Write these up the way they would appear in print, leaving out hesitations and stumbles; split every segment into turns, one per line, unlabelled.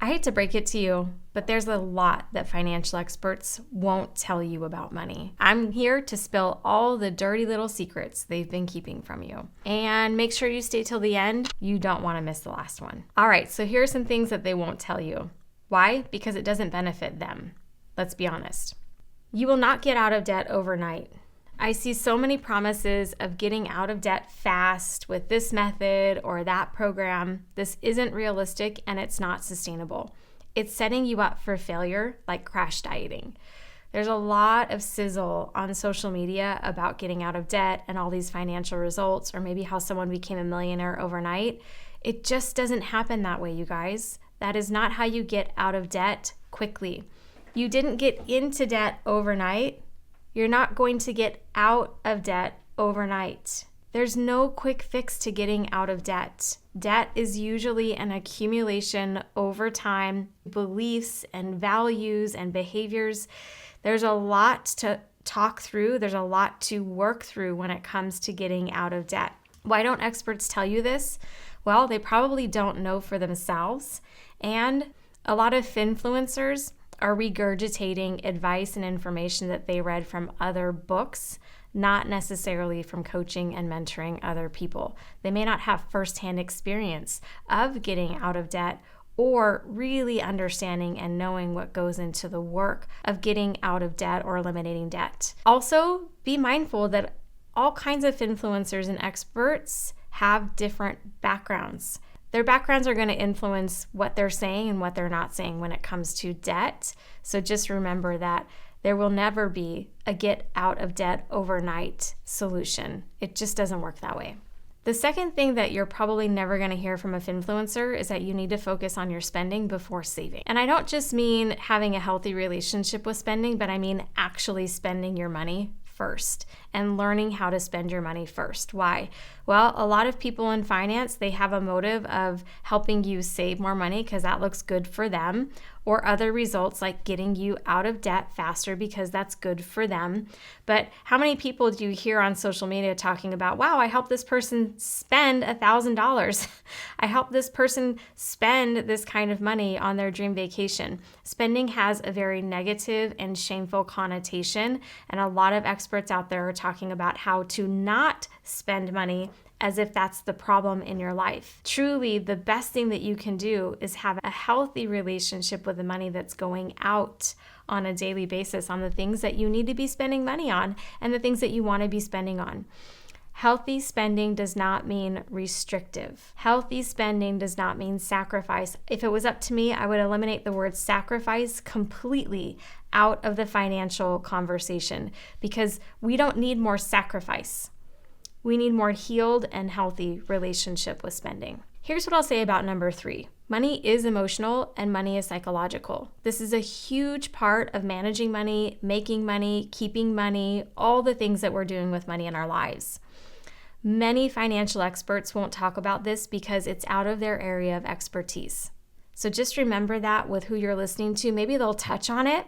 hate to break it to you, but there's a lot that financial experts won't tell you about money. I'm here to spill all the dirty little secrets they've been keeping from you. And make sure you stay till the end. You don't want to miss the last one. All right, so here are some things that they won't tell you. Why? Because it doesn't benefit them. Let's be honest. You will not get out of debt overnight. I see so many promises of getting out of debt fast with this method or that program. This isn't realistic and it's not sustainable. It's setting you up for failure, like crash dieting. There's a lot of sizzle on social media about getting out of debt and all these financial results, or maybe how someone became a millionaire overnight. It just doesn't happen that way, you guys. That is not how you get out of debt quickly. You didn't get into debt overnight. You're not going to get out of debt overnight. There's no quick fix to getting out of debt. Debt is usually an accumulation over time, beliefs and values and behaviors. There's a lot to talk through. There's a lot to work through when it comes to getting out of debt. Why don't experts tell you this? Well, they probably don't know for themselves. And a lot of influencers are regurgitating advice and information that they read from other books, not necessarily from coaching and mentoring other people. They may not have firsthand experience of getting out of debt or really understanding and knowing what goes into the work of getting out of debt or eliminating debt. Also, be mindful that all kinds of influencers and experts have different backgrounds. Their backgrounds are going to influence what they're saying and what they're not saying when it comes to debt. So just remember that there will never be a get out of debt overnight solution. It just doesn't work that way. The second thing that you're probably never going to hear from an influencer is that you need to focus on your spending before saving. And I don't just mean having a healthy relationship with spending, but I mean actually spending your money first and learning how to spend your money first. Why? Well, a lot of people in finance, they have a motive of helping you save more money because that looks good for them, or other results like getting you out of debt faster because that's good for them. But how many people do you hear on social media talking about, wow, I helped this person spend $1,000. I helped this person spend this kind of money on their dream vacation. Spending has a very negative and shameful connotation, and a lot of experts out there are talking about how to not spend money as if that's the problem in your life. Truly, the best thing that you can do is have a healthy relationship with the money that's going out on a daily basis, on the things that you need to be spending money on and the things that you want to be spending on. Healthy spending does not mean restrictive. Healthy spending does not mean sacrifice. If it was up to me, I would eliminate the word sacrifice completely out of the financial conversation because we don't need more sacrifice. We need more healed and healthy relationship with spending. Here's what I'll say about number 3. Money is emotional and money is psychological. This is a huge part of managing money, making money, keeping money, all the things that we're doing with money in our lives. Many financial experts won't talk about this because it's out of their area of expertise. So just remember that with who you're listening to. Maybe they'll touch on it,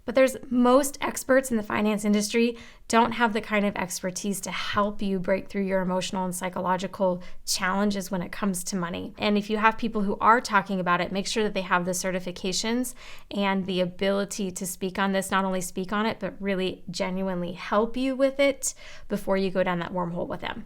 but most experts in the finance industry don't have the kind of expertise to help you break through your emotional and psychological challenges when it comes to money. And if you have people who are talking about it, make sure that they have the certifications and the ability to speak on this, not only speak on it, but really genuinely help you with it before you go down that wormhole with them.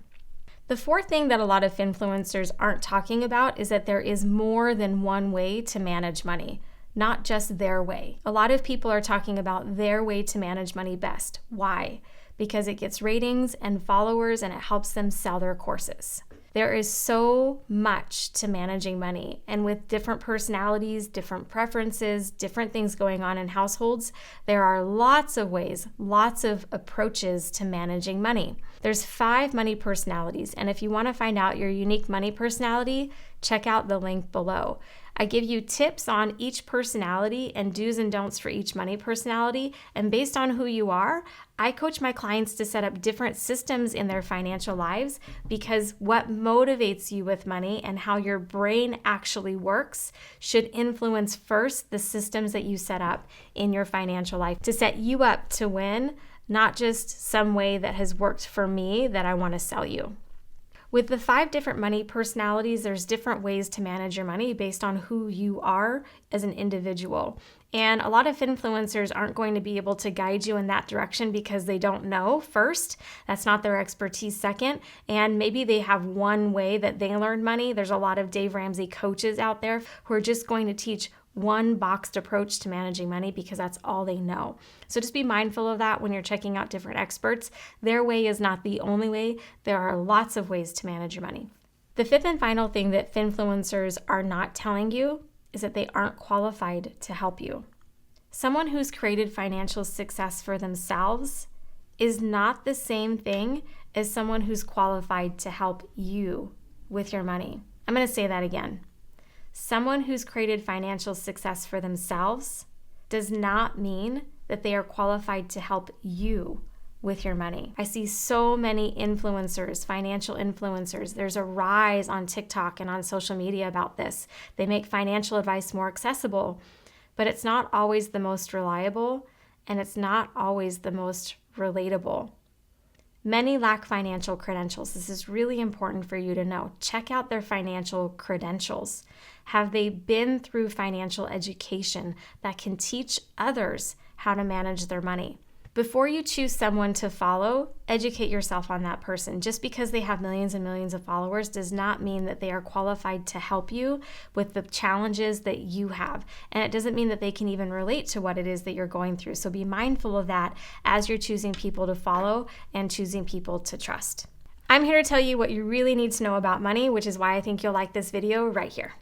The fourth thing that a lot of influencers aren't talking about is that there is more than one way to manage money. Not just their way. A lot of people are talking about their way to manage money best. Why? Because it gets ratings and followers and it helps them sell their courses. There is so much to managing money, and with different personalities, different preferences, different things going on in households, there are lots of ways, lots of approaches to managing money. There's 5 money personalities, and if you want to find out your unique money personality, check out the link below. I give you tips on each personality and do's and don'ts for each money personality. And based on who you are, I coach my clients to set up different systems in their financial lives because what motivates you with money and how your brain actually works should influence first the systems that you set up in your financial life to set you up to win, not just some way that has worked for me that I want to sell you. With the 5 different money personalities, there's different ways to manage your money based on who you are as an individual. And a lot of influencers aren't going to be able to guide you in that direction because they don't know first. That's not their expertise second. And maybe they have one way that they learn money. There's a lot of Dave Ramsey coaches out there who are just going to teach one boxed approach to managing money because that's all they know. So just be mindful of that when you're checking out different experts. Their way is not the only way. There are lots of ways to manage your money. The 5th and final thing that influencers are not telling you is that they aren't qualified to help you. Someone who's created financial success for themselves is not the same thing as someone who's qualified to help you with your money. I'm going to say that again. Someone who's created financial success for themselves does not mean that they are qualified to help you with your money. I see so many influencers, financial influencers. There's a rise on TikTok and on social media about this. They make financial advice more accessible, but it's not always the most reliable and it's not always the most relatable. Many lack financial credentials. This is really important for you to know. Check out their financial credentials. Have they been through financial education that can teach others how to manage their money? Before you choose someone to follow, educate yourself on that person. Just because they have millions and millions of followers does not mean that they are qualified to help you with the challenges that you have. And it doesn't mean that they can even relate to what it is that you're going through. So be mindful of that as you're choosing people to follow and choosing people to trust. I'm here to tell you what you really need to know about money, which is why I think you'll like this video right here.